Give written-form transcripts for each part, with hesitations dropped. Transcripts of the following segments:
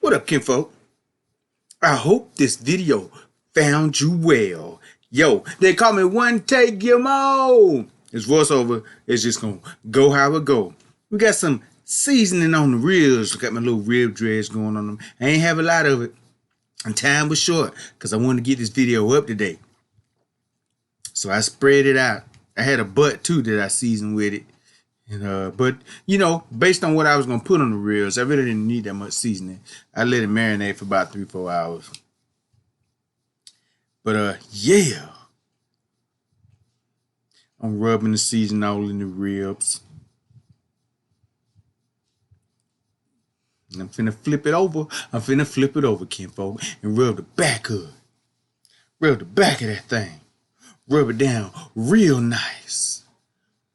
What up, kinfolk? I hope this video found you well. Yo, they call me One Take Gilmo. This voiceover is just gonna go how it go. We got some seasoning on the ribs. Got my little rib dreads going on them. I ain't have a lot of it. And time was short because I wanted to get this video up today. So I spread it out. I had a butt too that I seasoned with it. And, but you know, based on what I was gonna put on the ribs, I really didn't need that much seasoning. I let it marinate for about 3-4 hours. But yeah, I'm rubbing the seasoning all in the ribs. And I'm finna flip it over. Kinfolk, and rub the back of it. Rub the back of that thing. Rub it down real nice.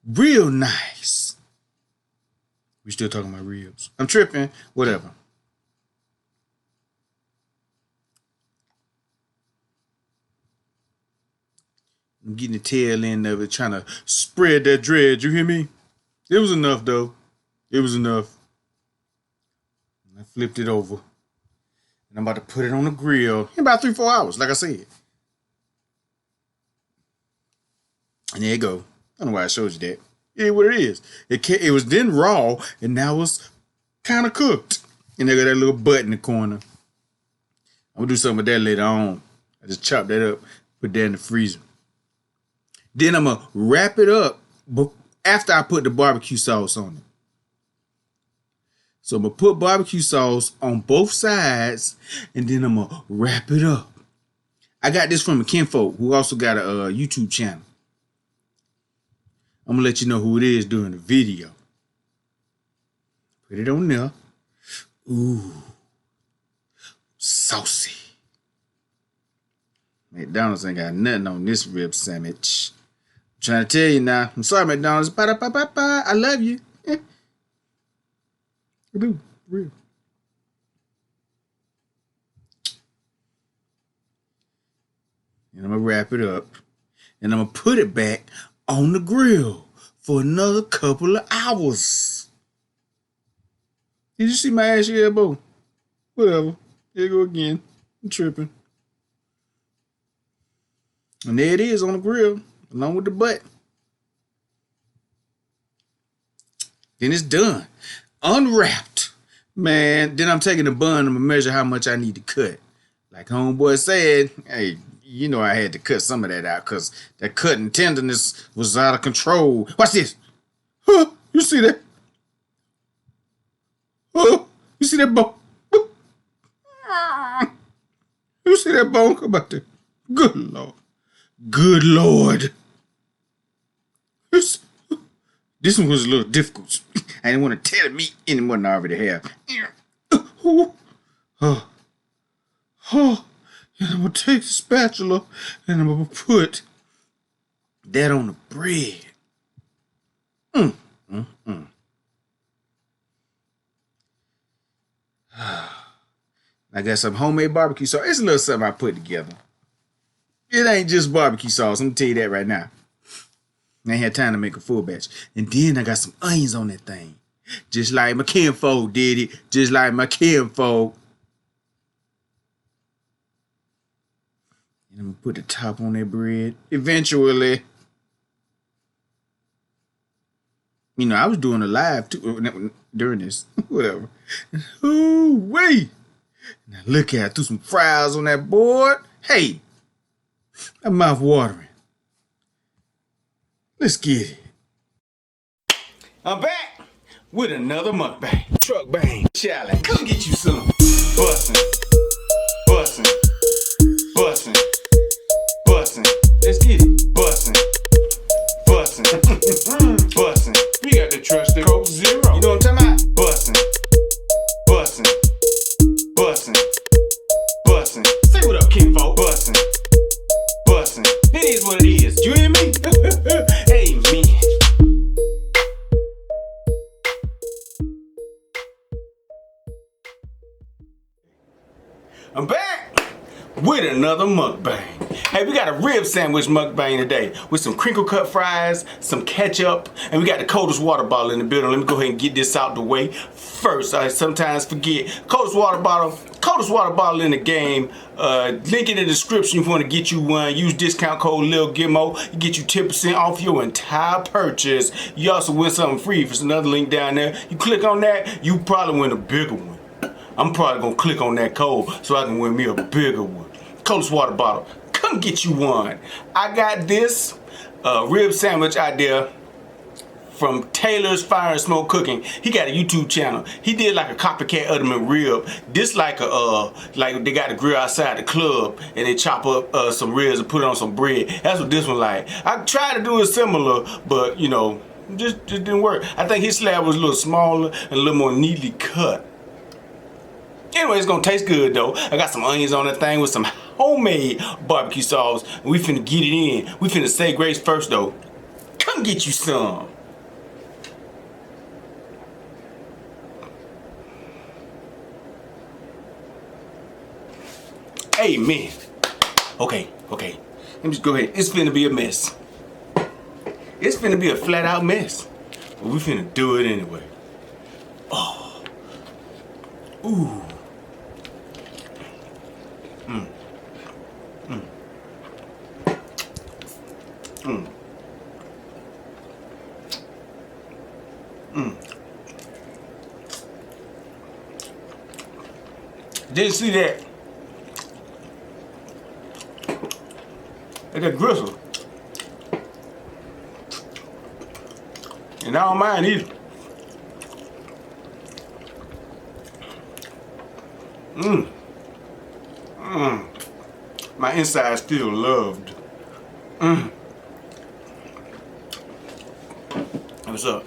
Real nice. We still talking about ribs. I'm tripping. Whatever. I'm getting the tail end of it, trying to spread that dread. You hear me? It was enough, though. It was enough. I flipped it over. And I'm about to put it on the grill in about 3-4 hours, like I said. And there you go. I don't know why I showed you that. It is what it is. It was then raw, and now it's kind of cooked. And they got that little butt in the corner. I'm going to do something with that later on. I just chop that up, put that in the freezer. Then I'm going to wrap it up after I put the barbecue sauce on it. So I'm going to put barbecue sauce on both sides, and then I'm going to wrap it up. I got this from a kinfolk who also got a YouTube channel. I'm going to let you know who it is during the video. Put it on there. Ooh. Saucy. McDonald's ain't got nothing on this rib sandwich. I'm trying to tell you now. I'm sorry, McDonald's. Ba-da-ba-ba-ba. I love you. I do. Real. And I'm going to wrap it up. And I'm going to put it back on the grill for another couple of hours. Did you see my ashy elbow? Whatever. Here you go again. I'm tripping. And there it is on the grill, along with the butt. Then it's done. Unwrapped. Man, then I'm taking the bun and I'm going to measure how much I need to cut. Like homeboy said, hey, you know I had to cut some of that out because that cutting tenderness was out of control. Watch this. Huh? You see that? Huh? You see that bone? You see that bone? Come out there. Good Lord. Good Lord. This one was a little difficult. I didn't want to tear the meat any more than I already have. And I'm going to take the spatula and I'm going to put that on the bread. I got some homemade barbecue sauce. It's a little something I put together. It ain't just barbecue sauce. I'm going to tell you that right now. I ain't had time to make a full batch. And then I got some onions on that thing. Just like my kinfolk did it. Just like my kinfolk. And I'm going to put the top on that bread. Eventually. You know, I was doing a live too during this. Whatever. Ooh, wait. Now look at it. I threw some fries on that board. Hey. I'm mouth watering. Let's get it. I'm back with another mukbang. Truck bang challenge. Come get you some. Bussin'. Bussin'. Bussin'. Bussin'. Let's get it. Bussin'. Bussin'. Bussin'. We got the trusted Coke Zero. You know what I'm talking about? Bussin'. Bussin'. Bussin'. Bussin'. Say what up, kinfolk. Bussin'. Bussin'. It is what it is. You hear me? Hey, me. I'm back with another mukbang. Hey, we got a rib sandwich mukbang today with some crinkle cut fries, some ketchup, and we got the coldest water bottle in the building. Let me go ahead and get this out the way first. I sometimes forget. Coldest water bottle in the game. Link in the description if you want to get you one. Use discount code Lilgilmoeats. You get you 10% off your entire purchase. You also win something free. There's another link down there. You click on that, you probably win a bigger one. I'm probably gonna click on that code so I can win me a bigger one. Coldest water bottle. Come get you one. I got this rib sandwich idea from Taylor's Fire and Smoke Cooking. He got a YouTube channel. He did like a copycat of the McRib. This like like they got the grill outside the club and they chop up some ribs and put it on some bread. That's what this one like. I tried to do it similar, but you know, just didn't work. I think his slab was a little smaller and a little more neatly cut. Anyway, it's gonna taste good though. I got some onions on that thing with some homemade barbecue sauce. We finna get it in. We finna say grace first though. Come get you some. Amen. Okay. Let me just go ahead. It's finna be a mess. It's finna be a flat out mess. But we finna do it anyway. Oh. Ooh. Didn't see that. It's a gristle. And I don't mind either. My inside still loved. What's up?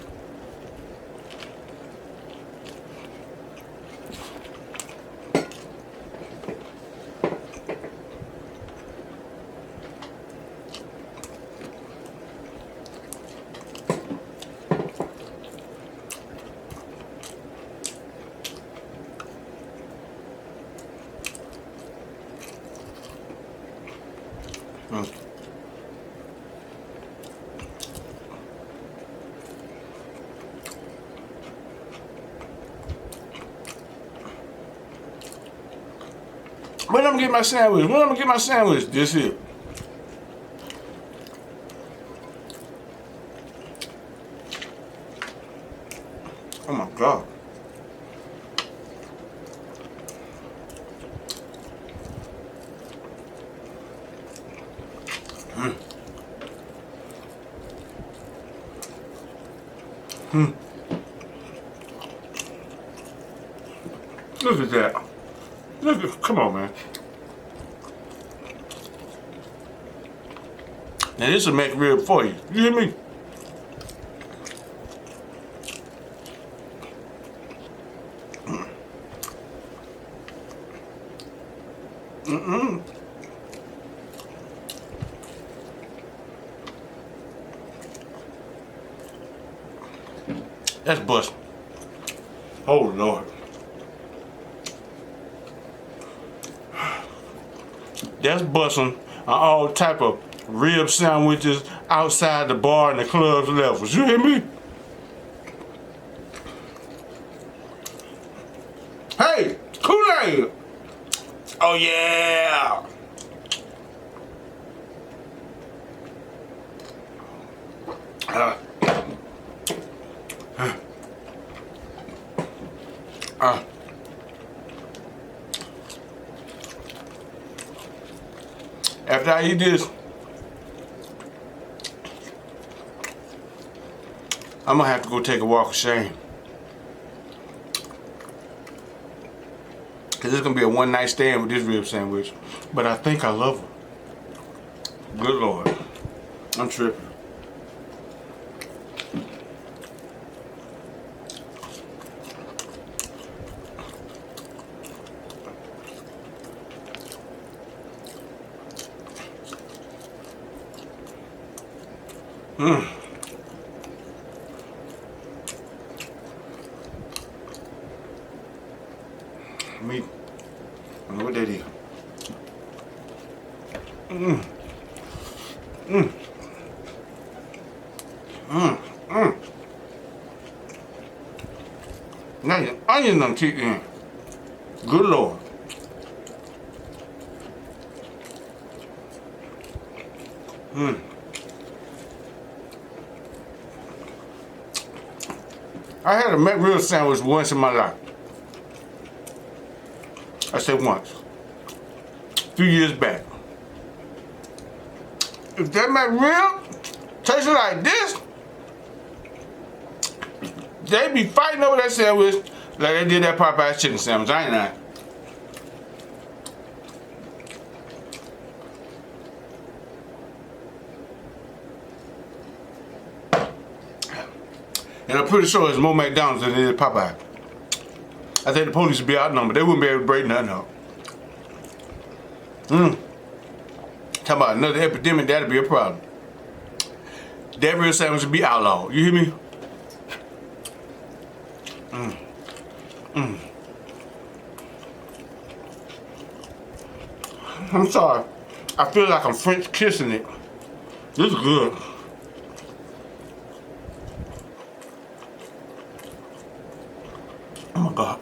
When I'm gonna get my sandwich? When I'm gonna get my sandwich? This is it. Oh my God. Look at that. Come on, man. Now this will make rib for you. You hear me? That's busting. Oh Lord. That's busting on all type of rib sandwiches outside the bar and the club's levels. You hear me? Hey, Kool-Aid! Oh yeah! After I eat this, I'm gonna have to go take a walk of shame. Cause it's gonna be a one night stand with this rib sandwich. But I think I love her. Good Lord. I'm tripping. Meat. I know what that is. Now your onion done kick in. Good Lord. I had a McRib sandwich once in my life. I said once. A few years back. If that McRib tasted like this, they be fighting over that sandwich like they did that Popeye's chicken sandwich. I ain't lying. And I'm pretty sure there's more McDonald's than there is Popeye. I think the police would be outnumbered. They wouldn't be able to break nothing up. Talking about another epidemic, that'd be a problem. That real sandwich would be outlawed. You hear me? I'm sorry. I feel like I'm French kissing it. This is good. Oh my God.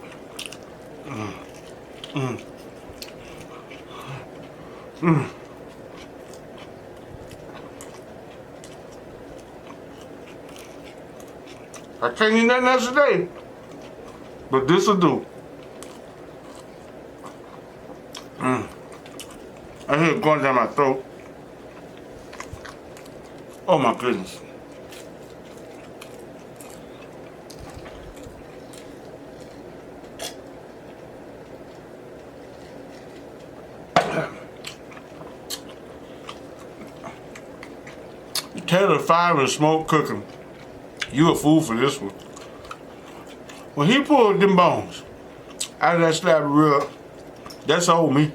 I can't eat nothing else today, but this will do. I hear it going down my throat. Oh my goodness. Taylor 5 and smoke cooking. You a fool for this one. When he pulled them bones out of that slab of rib, that's old me.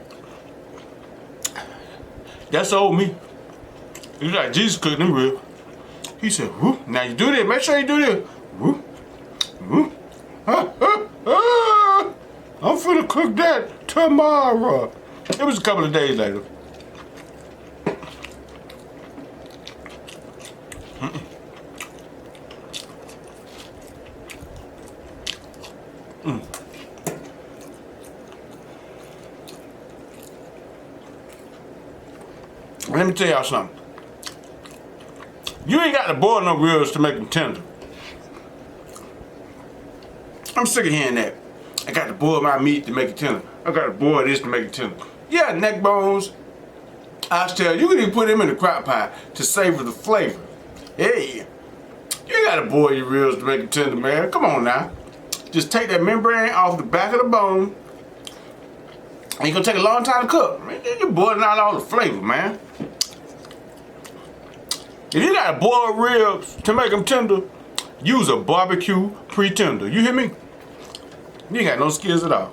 That's old me. He's like Jesus cooking them rib. He said, whoop, now you do this, make sure you do this. Whoop, whoop. I'm finna cook that tomorrow. It was a couple of days later. Let me tell y'all something. You ain't got to boil no ribs to make them tender. I'm sick of hearing that. I got to boil my meat to make it tender. I got to boil this to make it tender. Yeah, neck bones, oxtail, you can even put them in the crock pot to savor the flavor. Hey, you got to boil your ribs to make it tender, man. Come on now. Just take that membrane off the back of the bone. And it's going to take a long time to cook. Man, you're boiling out all the flavor, man. If you got to boil ribs to make them tender, use a barbecue pre-tender. You hear me? You ain't got no skills at all.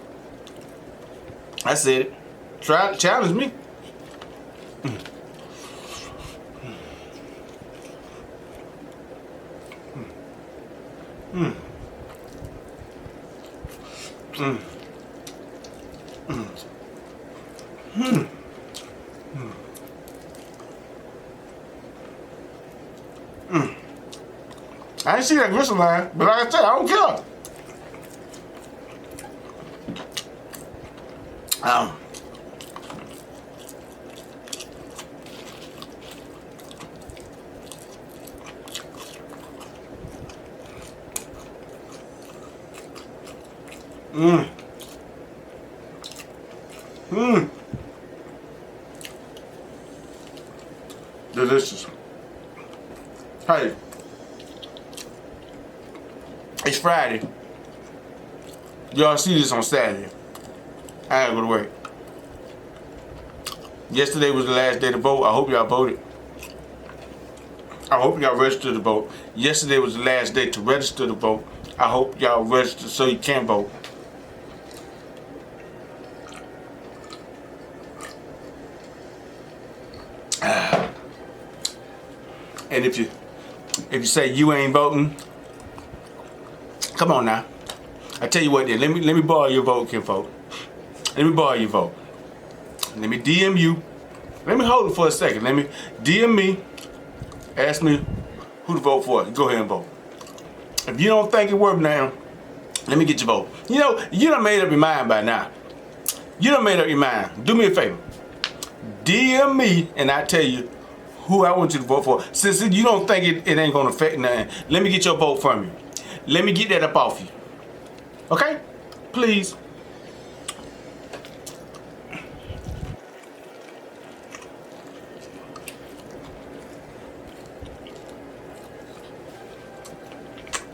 I said it. Try to challenge me. I ain't see that gristle line, but like I said, I don't care. Delicious. Hey, it's Friday. Y'all see this on Saturday. I gotta go to work. Yesterday was the last day to vote. I hope y'all voted. I hope y'all registered to vote. Yesterday was the last day to register to vote. I hope y'all registered so you can vote. And if you say you ain't voting, come on now. I tell you what then, let me borrow your vote, kinfolk. Let me borrow your vote. Let me DM you Let me hold it for a second. Let me DM me, ask me who to vote for. Go ahead and vote. If you don't think it worth now, let me get your vote. You know, you done made up your mind by now. You done made up your mind. Do me a favor. DM me and I tell you who I want you to vote for. Since you don't think it ain't gonna affect nothing, let me get your vote from you. Let me get that up off you. Okay? Please.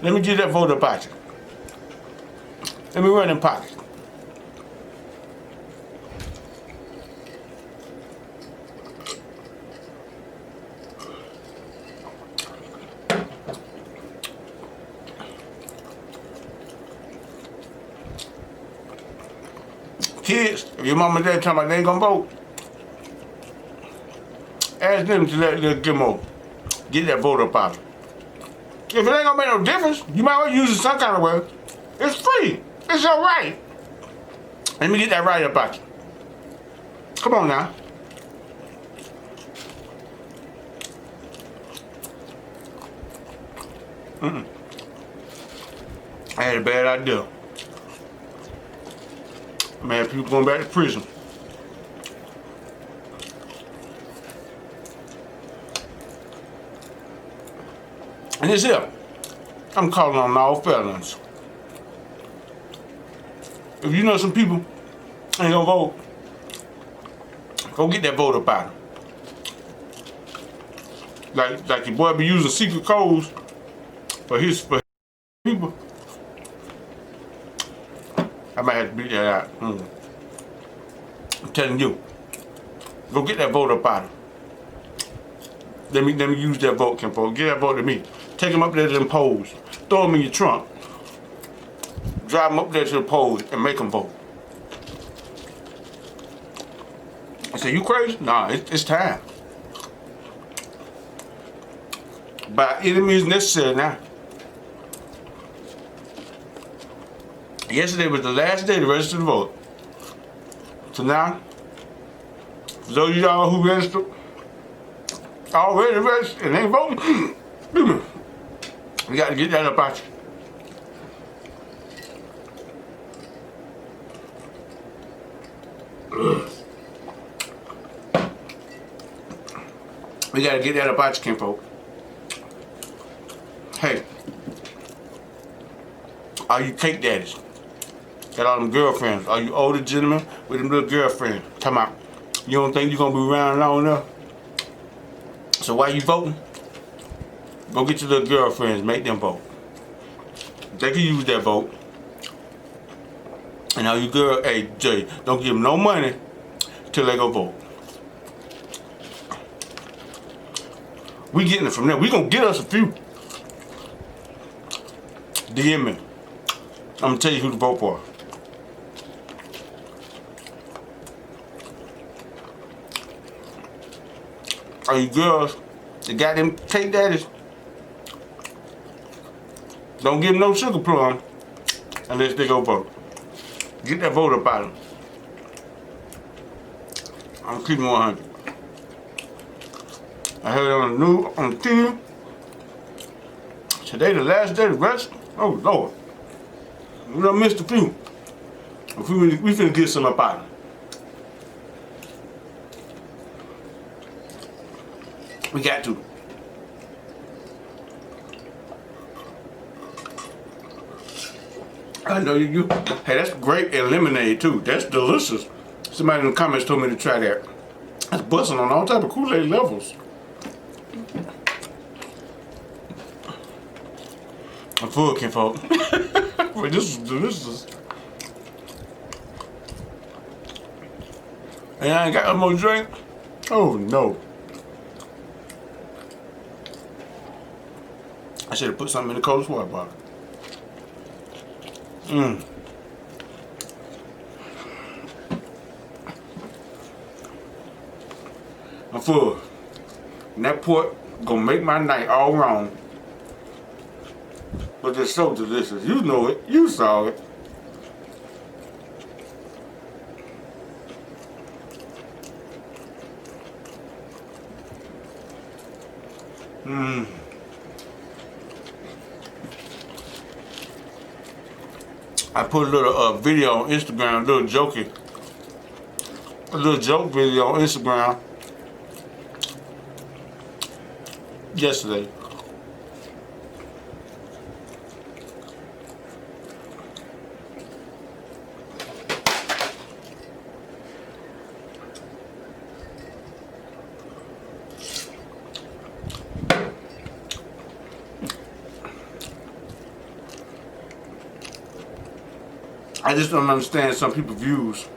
Let me get that vote up out you. Let me run in pocket. Kids, if your mama and dad talking about they ain't gonna vote, ask them to let Lilgilmoeats get that vote up out. If it ain't gonna make no difference, you might well use it some kind of way. It's free. It's your right. Let me get that right up out you. Come on now. I had a bad idea. Man, people going back to prison. And this here, I'm calling on all felons. If you know some people ain't gonna vote, go get that vote up out of them. Like your boy be using secret codes for his people. I might have to beat that out. I'm telling you. Go get that vote up out of them. Let me use that vote, Kimpo. Get that vote to me. Take them up there to them polls. Throw them in your trunk. Drive them up there to the polls and make them vote. I say, you crazy? Nah, it's time. By any means necessary now. Yesterday was the last day to register to vote. So now, for those of y'all who registered, already registered and ain't voting, we got to get that up out you. We got to get that up out you, kinfolk. Hey, all you cake daddies, got all them girlfriends, all you older gentlemen with them little girlfriends, talking about, you don't think you're going to be around long enough? So why you voting? Go get your little girlfriends, make them vote. They can use that vote. And all you girl, hey Jay, don't give them no money till they go vote. We getting it from them. We gonna get us a few. DM me. I'm gonna tell you who to vote for. All you girls, the goddamn cake daddies, don't give them no sugar plum unless they go vote. Get that vote up out of them. I'm keeping 100. I heard on the news, on the TV, today the last day to rest. Oh Lord, we done missed a few. We finna get some up out of them. We got to. I know you. Hey, that's grape and lemonade too. That's delicious. Somebody in the comments told me to try that. That's busting on all type of Kool-Aid levels. I'm full, kinfolk. Wait, this is delicious. And I ain't got no more drink. Oh no. I should have put something in the coldest water bottle. I'm full. And that pork gonna make my night all wrong. But it's so delicious. You know it. You saw it. I put a little video on Instagram, a little joke video on Instagram yesterday. I just don't understand some people's views.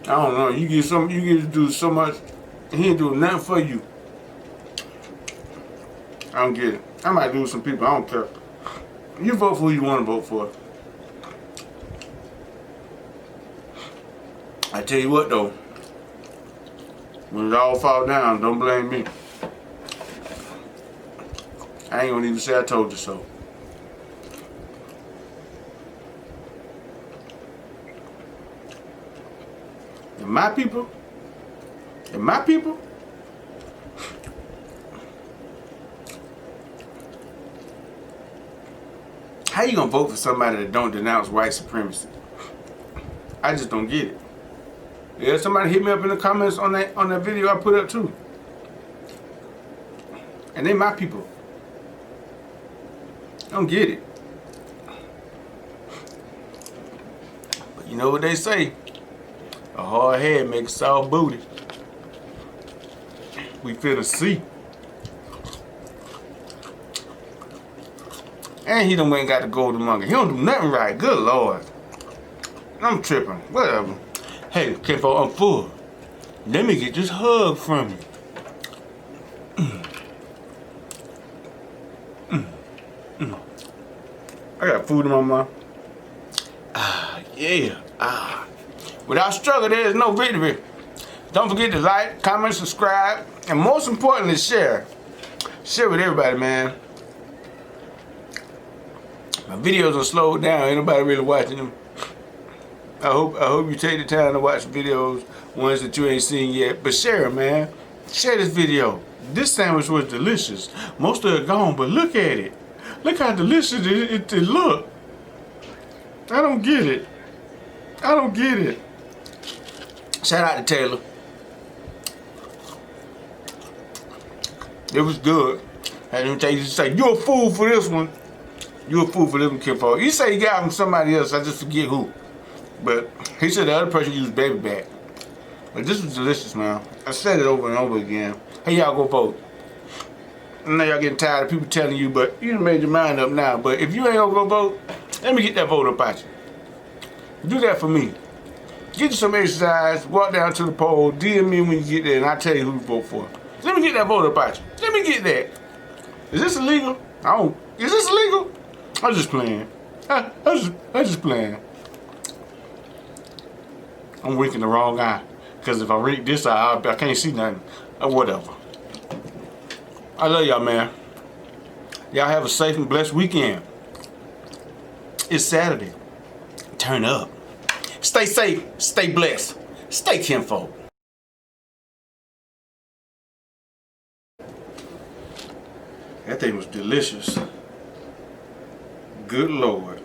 I don't know. You get to do so much, and he ain't doing nothing for you. I don't get it. I might do with some people. I don't care. You vote for who you want to vote for. I tell you what though, when it all fall down, don't blame me. I ain't gonna even say I told you so. And my people, how you gonna vote for somebody that don't denounce white supremacy? I just don't get it. Yeah, somebody hit me up in the comments on that video I put up too. And they my people. I don't get it. But you know what they say? A hard head makes a soft booty. We finna see. And he done went and got the golden monkey. He don't do nothing right. Good Lord. I'm tripping. Whatever. Hey, Kenfo, I'm full. Let me get this hug from you. I got food in my mouth. Yeah. Without struggle, there is no victory. Don't forget to like, comment, subscribe, and most importantly, share. Share with everybody, man. My videos are slowed down. Ain't nobody really watching them. I hope you take the time to watch videos, ones that you ain't seen yet. But share them, man. Share this video. This sandwich was delicious. Most of it gone, but look at it. Look how delicious it look. I don't get it. I don't get it. Shout out to Taylor. It was good. And you say, you a fool for this one. You a fool for this one, Kid Paul. You say you got it from somebody else, I just forget who. But he said the other person used baby back. But this was delicious, man. I said it over and over again. Hey, y'all go vote. I know y'all getting tired of people telling you, but you done made your mind up now. But if you ain't gonna go vote, let me get that vote up at you. Do that for me. Get you some exercise, walk down to the poll, DM me when you get there, and I'll tell you who to vote for. Let me get that vote up at you. Let me get that. Is this illegal? Is this illegal? I'm just playing. I'm just playing. I'm winking the wrong eye. Because if I read this eye, I can't see nothing. Or whatever. I love y'all, man. Y'all have a safe and blessed weekend. It's Saturday. Turn up. Stay safe. Stay blessed. Stay kinfolk. That thing was delicious. Good Lord.